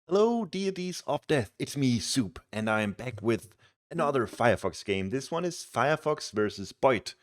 Hello, deities of death. It's me, Soup, and I'm back with another FireFox game. This one is FireFox versus Boit,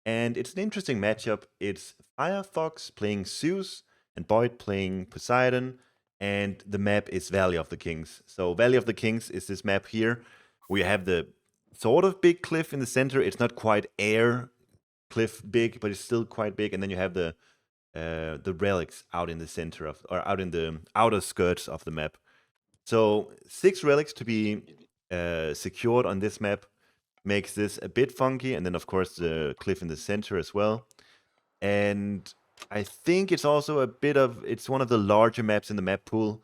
and it's an interesting matchup. It's FireFox playing Zeus and Boit playing Poseidon, and the map is Valley of the Kings. So, Valley of the Kings is this map here. We have the sort of big cliff in the center. It's not quite air cliff big, but it's still quite big. And then you have the relics out in the center of, or out in the outer skirts of the map. So 6 relics to be secured on this map makes this a bit funky, and then of course the cliff in the center as well. And I think it's also it's one of the larger maps in the map pool.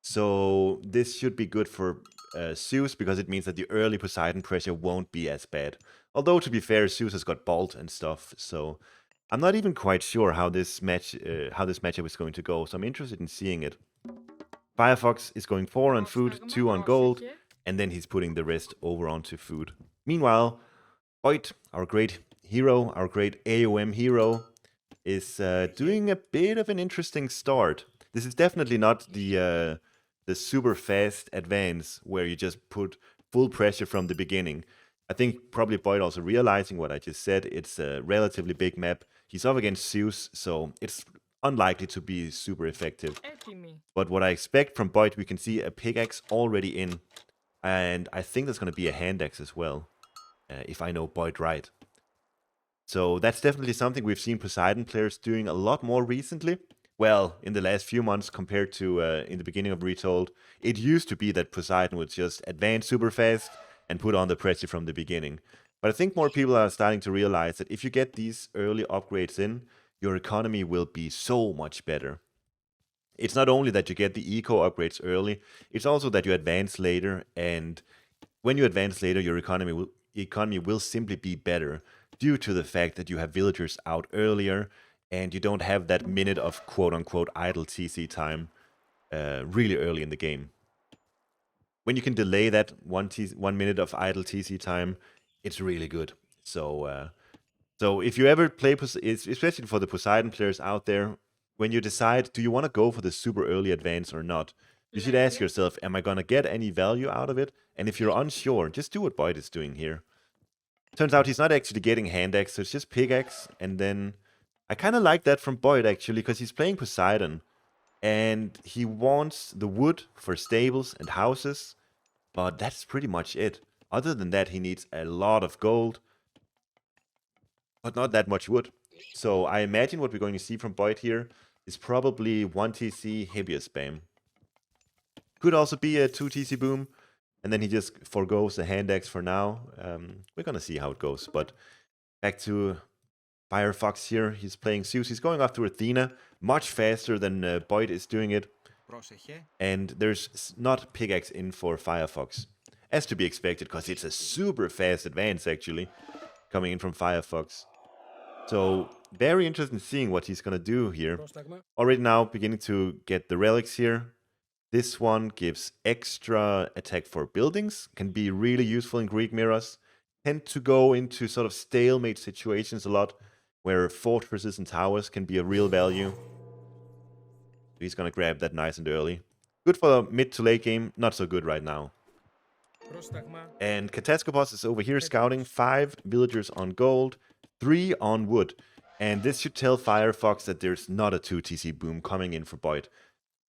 So this should be good for Zeus because it means that the early Poseidon pressure won't be as bad. Although to be fair, Zeus has got Bolt and stuff, so I'm not even quite sure how this matchup is going to go. So I'm interested in seeing it. Firefox is going 4 on food, 2 on gold, and then he's putting the rest over onto food. Meanwhile, Boit, our great hero, our great AOM hero, is doing a bit of an interesting start. This is definitely not the super fast advance where you just put full pressure from the beginning. I think probably Boyd also realizing what I just said. It's a relatively big map. He's up against Zeus, so it's unlikely to be super effective. But what I expect from Boyd, we can see a pickaxe already in, and I think there's going to be a hand axe as well, if I know Boyd right. So that's definitely something we've seen Poseidon players doing a lot more recently. Well, in the last few months compared to in the beginning of Retold, it used to be that Poseidon would just advance super fast and put on the pressure from the beginning. But I think more people are starting to realize that if you get these early upgrades in, your economy will be so much better. It's not only that you get the eco upgrades early, it's also that you advance later, and when you advance later, your economy will simply be better due to the fact that you have villagers out earlier and you don't have that minute of quote unquote idle TC time really early in the game. When you can delay that 1 minute of idle TC time, it's really good. So if you ever play, especially for the Poseidon players out there, when you decide, do you want to go for the super early advance or not, you should ask yourself, am I going to get any value out of it? And if you're unsure, just do what Boyd is doing here. Turns out he's not actually getting hand axe, so it's just pickaxe. And then I kind of like that from Boyd actually, because he's playing Poseidon. And he wants the wood for stables and houses, but that's pretty much it. Other than that, he needs a lot of gold, but not that much wood. So I imagine what we're going to see from Boyd here is probably 1 TC heavier spam. Could also be a 2 TC boom, and then he just forgoes the hand axe for now. We're gonna see how it goes. But back to FireFox here. He's playing Zeus. He's going after Athena much faster than Boyd is doing it. And there's not pickaxe in for FireFox, as to be expected, because it's a super fast advance actually coming in from FireFox. So very interested in seeing what he's gonna do here. Already now beginning to get the relics here. This one gives extra attack for buildings, can be really useful in Greek mirrors. Tend to go into sort of stalemate situations a lot, where fortresses and towers can be a real value. He's gonna grab that nice and early. Good for mid to late game, not so good right now. And Kataskopos is over here scouting 5 villagers on gold, 3 on wood. And this should tell FireFox that there's not a 2 TC boom coming in for Boyd.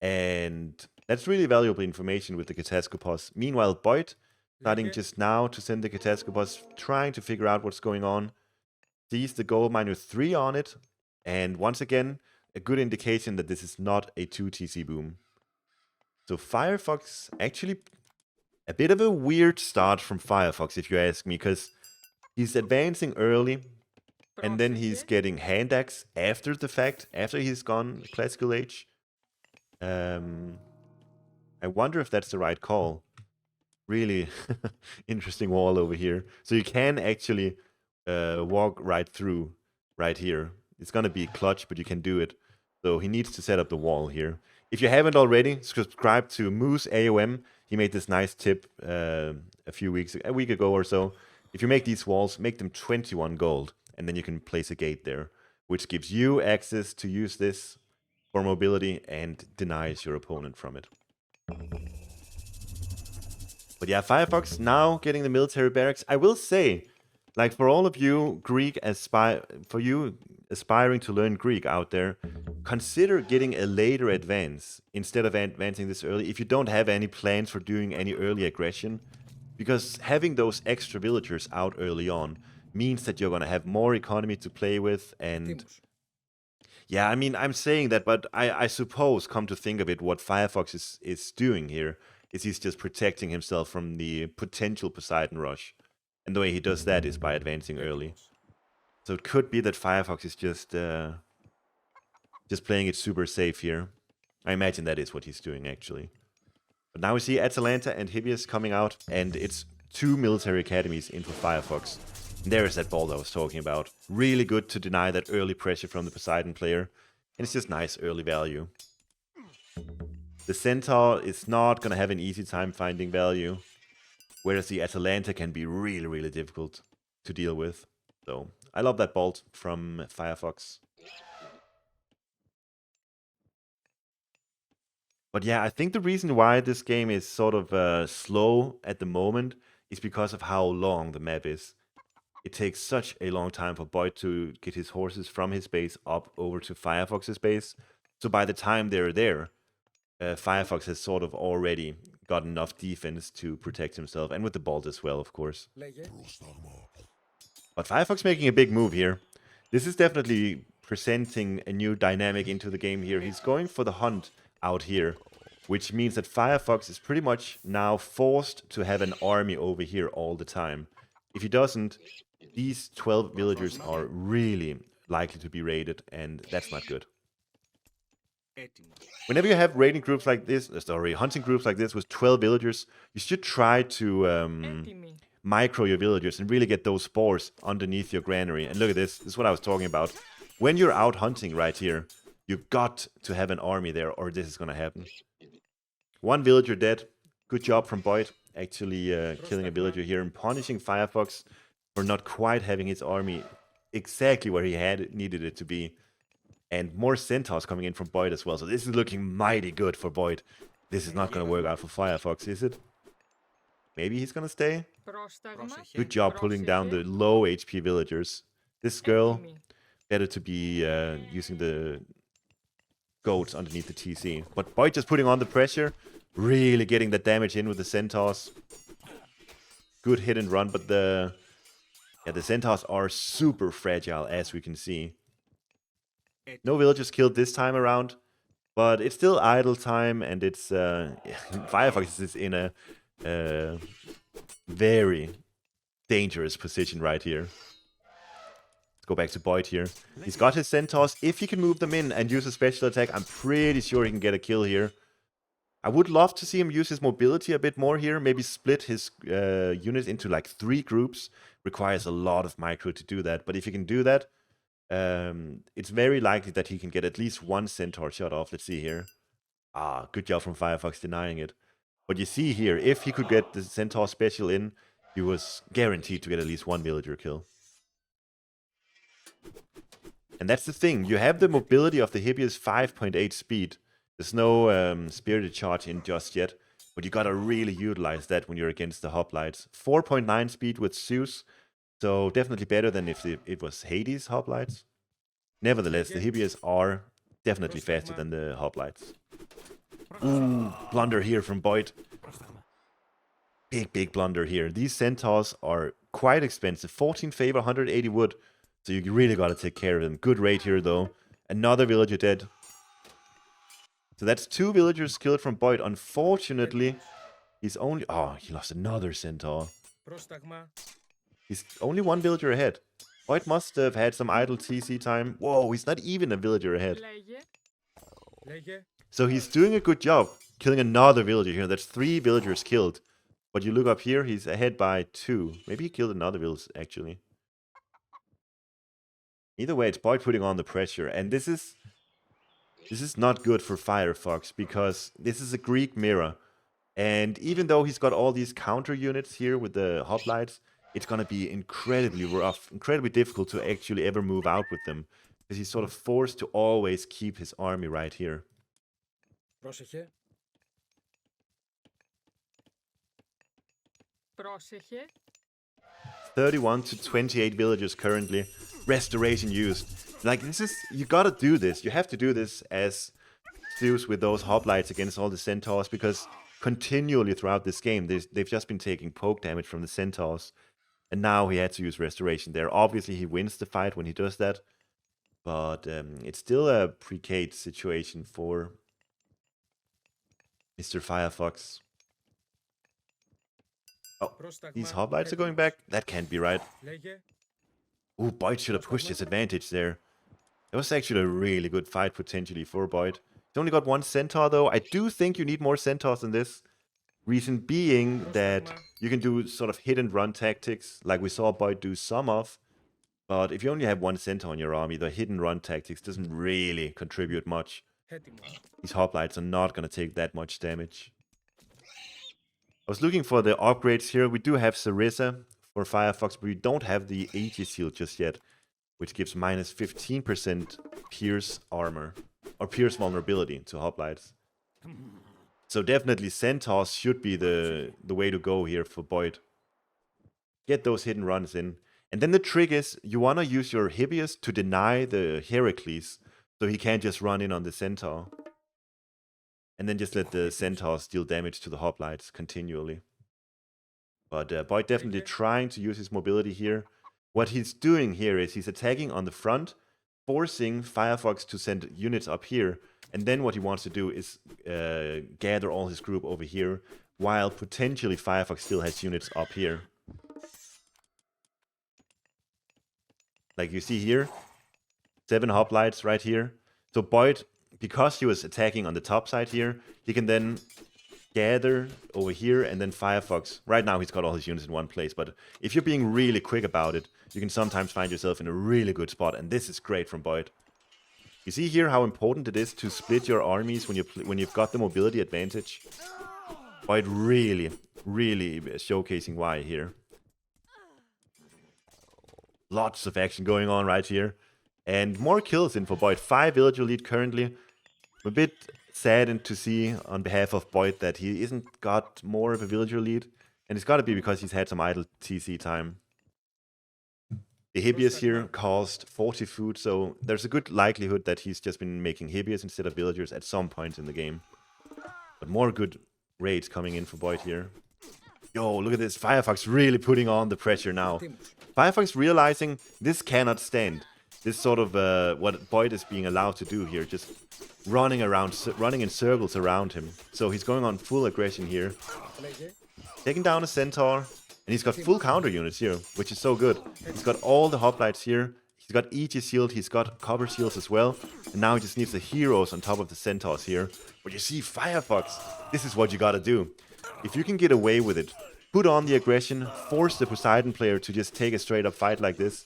And that's really valuable information with the Kataskopos. Meanwhile, Boyd, starting just now to send the Kataskopos, trying to figure out what's going on, sees the gold -3 on it. And once again, a good indication that this is not a 2 TC boom. So FireFox actually a bit of a weird start from FireFox, if you ask me, because he's advancing early, and then he's getting hand axe after the fact, after he's gone Classical Age. I wonder if that's the right call. Really interesting wall over here. So you can actually walk right through right here. It's gonna be clutch, but you can do it. So he needs to set up the wall here. If you haven't already, subscribe to Moose AOM. He made this nice tip a week ago or so. If you make these walls, make them 21 gold, and then you can place a gate there, which gives you access to use this for mobility and denies your opponent from it. But yeah, Firefox now getting the military barracks. I will say, like for all of you aspiring to learn Greek out there, consider getting a later advance instead of advancing this early if you don't have any plans for doing any early aggression. Because having those extra villagers out early on means that you're gonna have more economy to play with. And yeah, I mean, I'm saying that, but I suppose, come to think of it, what Firefox is doing here is he's just protecting himself from the potential Poseidon rush. And the way he does that is by advancing early. So it could be that Firefox is just playing it super safe here. I imagine that is what he's doing, actually. But now we see Atalanta and Hippias coming out, and it's 2 military academies into Firefox. And there is that ball that I was talking about. Really good to deny that early pressure from the Poseidon player. And it's just nice early value. The Centaur is not going to have an easy time finding value, whereas the Atalanta can be really, really difficult to deal with. So I love that bolt from Firefox. But yeah, I think the reason why this game is sort of slow at the moment is because of how long the map is. It takes such a long time for Boit to get his horses from his base up over to Firefox's base. So by the time they're there, Firefox has sort of already got enough defense to protect himself, and with the bolt as well, of course. But Firefox making a big move here. This is definitely presenting a new dynamic into the game here. He's going for the hunt out here, which means that Firefox is pretty much now forced to have an army over here all the time. If he doesn't, these 12 villagers are really likely to be raided, and that's not good. Whenever you have raiding groups like this, hunting groups like this with 12 villagers, you should try to micro your villagers and really get those spores underneath your granary. And look at this. This is what I was talking about. When you're out hunting right here, you've got to have an army there, or this is going to happen. 1 villager dead. Good job from Boit, actually killing a villager here and punishing Firefox for not quite having his army exactly where he needed it to be. And more centaurs coming in from Boit as well. So this is looking mighty good for Boit. This is not going to work out for Firefox, is it? Maybe he's going to stay? Good job pulling down the low HP villagers. This girl, better to be using the goats underneath the TC. But Boit just putting on the pressure. Really getting that damage in with the centaurs. Good hit and run, but the centaurs are super fragile, as we can see. No villagers killed this time around, but it's still idle time, and it's Firefox is in a very dangerous position right here. Let's go back to Boit here. He's got his centaurs. If he can move them in and use a special attack, I'm pretty sure he can get a kill here. I would love to see him use his mobility a bit more here. Maybe split his units into like 3 groups. Requires a lot of micro to do that, but if he can do that, it's very likely that he can get at least 1 centaur shot off. Let's see here. Ah, good job from Firefox denying it. But you see here, if he could get the centaur special in, he was guaranteed to get at least 1 villager kill. And that's the thing. You have the mobility of the Hippias 5.8 speed. There's no spirited charge in just yet, but you gotta really utilize that when you're against the hoplites. 4.9 speed with Zeus. So definitely better than if it was Hades hoplites. Nevertheless, the Hippias are definitely faster than the hoplites. Ooh, blunder here from Boit. Big blunder here. These centaurs are quite expensive. 14 favor, 180 wood. So you really gotta take care of them. Good raid here though. Another villager dead. So that's 2 villagers killed from Boit. Unfortunately, he's only... Oh, he lost another centaur. He's only 1 villager ahead. Boit must have had some idle TC time. Whoa, he's not even a villager ahead. So he's doing a good job killing another villager here. That's 3 villagers killed. But you look up here, he's ahead by 2. Maybe he killed another village, actually. Either way, it's Boit putting on the pressure. And this is not good for Firefox, because this is a Greek mirror. And even though he's got all these counter units here with the hoplites, it's going to be incredibly rough, incredibly difficult to actually ever move out with them. Because he's sort of forced to always keep his army right here. Πρόσεχε. 31 to 28 villagers currently. Restoration used. Like, this is... You gotta do this. You have to do this as Zeus with those hoplites against all the centaurs, because continually throughout this game, they've just been taking poke damage from the centaurs. And now he had to use restoration there. Obviously, he wins the fight when he does that. But it's still a precate situation for Mr. FireFox. Oh, these hoplites are going back? That can't be right. Ooh, Boit should have pushed his advantage there. It was actually a really good fight potentially for Boit. He's only got one centaur though. I do think you need more centaurs than this. Reason being that you can do sort of hit and run tactics, like we saw Boit do some of. But if you only have one centaur in your army, the hit and run tactics doesn't really contribute much. These hoplites are not going to take that much damage. I was looking for the upgrades here. We do have Sarissa for FireFox, but we don't have the Aegis shield just yet, which gives minus 15% pierce armor, or pierce vulnerability to hoplites. So definitely centaurs should be the way to go here for Boit. Get those hidden runs in. And then the trick is, you want to use your Hippias to deny the Heracles, so he can't just run in on the centaur. And then just let the centaurs deal damage to the hoplites continually. But Boit definitely trying to use his mobility here. What he's doing here is he's attacking on the front, forcing FireFox to send units up here. And then what he wants to do is gather all his group over here, while potentially FireFox still has units up here. Like you see here, 7 hoplites right here. So Boit, because he was attacking on the top side here, he can then gather over here, and then FireFox. Right now he's got all his units in one place, but if you're being really quick about it, you can sometimes find yourself in a really good spot, and this is great from Boit. You see here how important it is to split your armies when you've got the mobility advantage. Boit really showcasing why here. Lots of action going on right here. And more kills in for Boit. 5 villager lead currently. I'm a bit saddened to see on behalf of Boit that he isn't got more of a villager lead. And it's got to be because he's had some idle TC time. The Hippias here cost 40 food, so there's a good likelihood that he's just been making Hippias instead of villagers at some point in the game. But more good raids coming in for Boit here. Yo, look at this. FireFox really putting on the pressure now. FireFox realizing this cannot stand. This sort of what Boit is being allowed to do here, just running in circles around him. So he's going on full aggression here. Taking down a centaur. And he's got full counter units here, which is so good. He's got all the hoplites here. He's got Aegis shield, he's got copper shields as well. And now he just needs the heroes on top of the centaurs here. But you see, FireFox, this is what you gotta do. If you can get away with it, put on the aggression, force the Poseidon player to just take a straight up fight like this,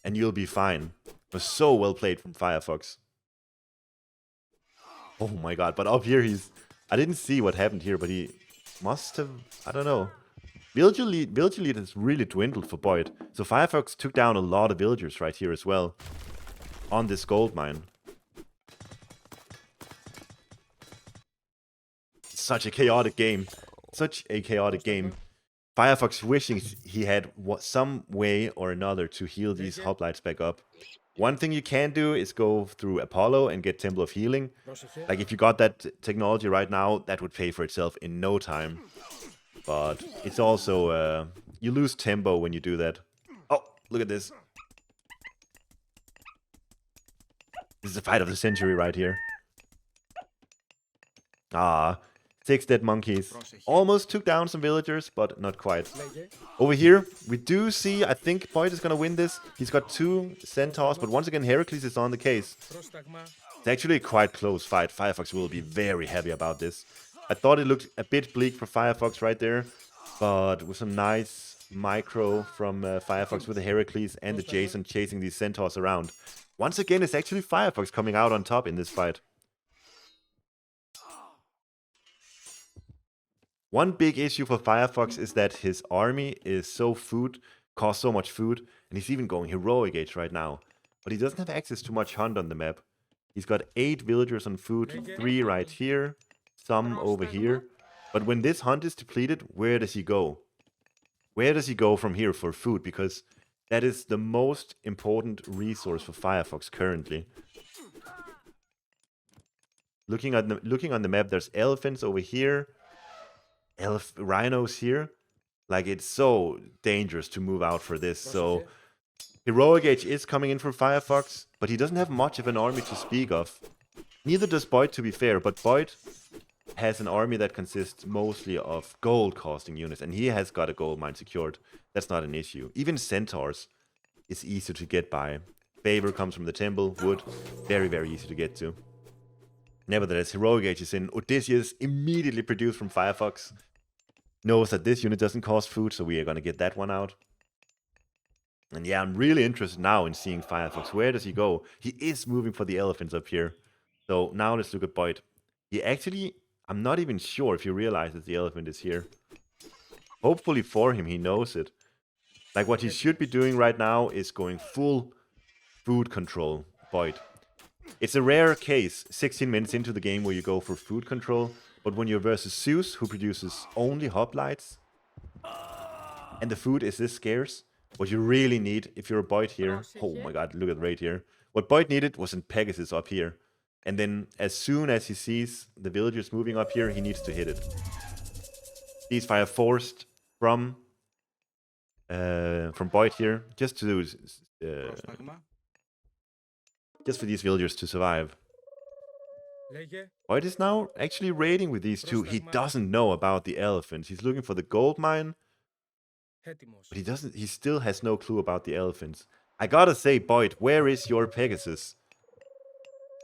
and you'll be fine. It was so well played from FireFox. Oh my god, but up here I didn't see what happened here, but he must have, I don't know. Villager lead has really dwindled for Boit. So FireFox took down a lot of villagers right here as well. On this gold mine. Such a chaotic game. Such a chaotic game. FireFox wishing he had some way or another to heal these hoplites back up. One thing you can do is go through Apollo and get Temple of Healing. Like if you got that technology right now, that would pay for itself in no time. But it's also, you lose tempo when you do that. Oh, look at this. This is the fight of the century right here. Ah, 6 dead monkeys. Almost took down some villagers, but not quite. Over here, we do see, I think Boit is going to win this. He's got 2 centaurs, but once again, Heracles is on the case. It's actually a quite close fight. FireFox will be very happy about this. I thought it looked a bit bleak for FireFox right there, but with some nice micro from FireFox with the Heracles and the Jason chasing these centaurs around. Once again, it's actually FireFox coming out on top in this fight. One big issue for FireFox is that his army is costs so much food, and he's even going heroic age right now. But he doesn't have access to much hunt on the map. He's got 8 villagers on food, 3 right here. Some over here. But when this hunt is depleted, where does he go? where does he go from here for food? Because that is the most important resource for FireFox currently. Looking on the map, there's elephants over here, rhinos here. Like, it's so dangerous to move out for this. So Heroic Age is coming in for FireFox, but he doesn't have much of an army to speak of. Neither does Boit, to be fair, but Boit has an army that consists mostly of gold costing units, and he has got a gold mine secured. That's not an issue. Even centaurs is easy to get by. Favor comes from the temple, wood, very, very easy to get to. Nevertheless, Heroic Age is in. Odysseus, immediately produced from FireFox, knows that this unit doesn't cost food, so we are going to get that one out. And yeah, I'm really interested now in seeing FireFox. Where does he go? He is moving for the elephants up here. So now let's look at Boit. He actually, I'm not even sure if he realizes the elephant is here. Hopefully for him, he knows it. Like, what he should be doing right now is going full food control, Boit. It's a rare case, 16 minutes into the game, where you go for food control. But when you're versus Zeus, who produces only hoplites, and the food is this scarce, what you really need, if you're a Boit here... Oh my god, look at the raid here. What Boit needed was in Pegasus up here. And then, as soon as he sees the villagers moving up here, he needs to hit it. These fire forced from Boit here, just to just for these villagers to survive. Boit is now actually raiding with these two. He doesn't know about the elephants. He's looking for the gold mine, but he still has no clue about the elephants. I gotta say, Boit, where is your Pegasus?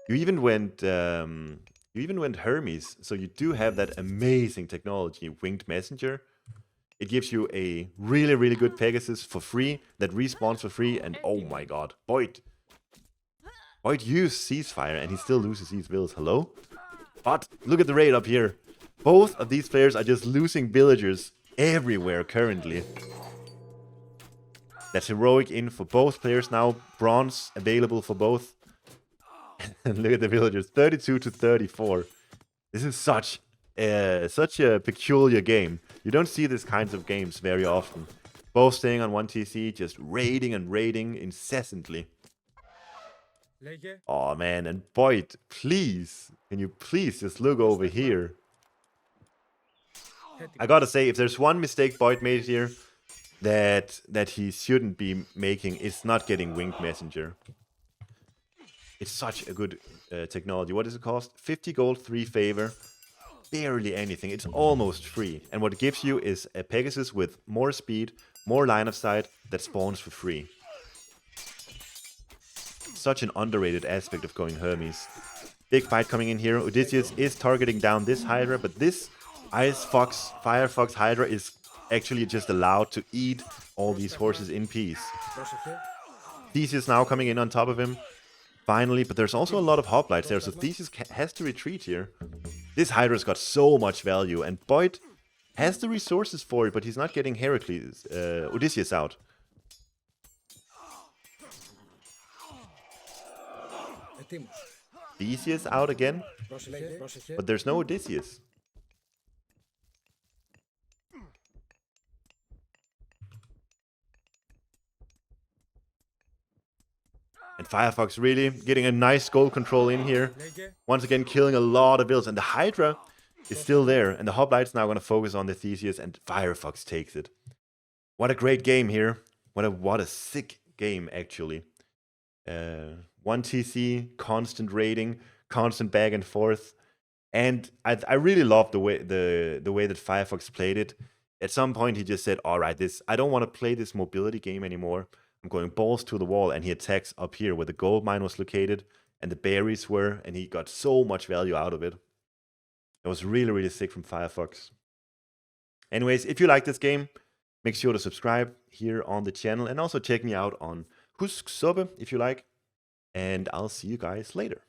You even went Hermes, so you do have that amazing technology, Winged Messenger. It gives you a really, really good Pegasus for free, that respawns for free, and oh my god, Boit used Ceasefire, and he still loses these villas. Hello? But look at the raid up here. Both of these players are just losing villagers everywhere currently. That's heroic in for both players now. Bronze available for both. And look at the villagers, 32 to 34. This is such a peculiar game. You don't see these kinds of games very often. Both staying on one TC, just raiding and raiding incessantly. Oh man, and Boit, please, can you please just look over here? I gotta say, if there's one mistake Boit made here that he shouldn't be making, it's not getting Winged Messenger. It's such a good technology. What does it cost? 50 gold, 3 favor. Barely anything. It's almost free. And what it gives you is a Pegasus with more speed, more line of sight, that spawns for free. Such an underrated aspect of going Hermes. Big fight coming in here. Odysseus is targeting down this Hydra, but this FireFox Hydra is actually just allowed to eat all these horses in peace. Theseus now coming in on top of him. Finally, but there's also a lot of hoplites there, so Theseus has to retreat here. This Hydra's got so much value, and Boit has the resources for it, but he's not getting Odysseus out. Theseus out again, but there's no Odysseus. And FireFox really getting a nice goal control in here. Once again, killing a lot of builds. And the Hydra is still there. And the Hoplites now going to focus on the Theseus. And FireFox takes it. What a great game here. What a sick game, actually. 1 TC, constant raiding, constant back and forth. And I really love the way that FireFox played it. At some point, he just said, all right, I don't want to play this mobility game anymore. I'm going balls to the wall, and he attacks up here where the gold mine was located and the berries were, and he got so much value out of it. It was really, really sick from FireFox. Anyways, if you like this game, make sure to subscribe here on the channel, and also check me out on Husk Suppe if you like, and I'll see you guys later.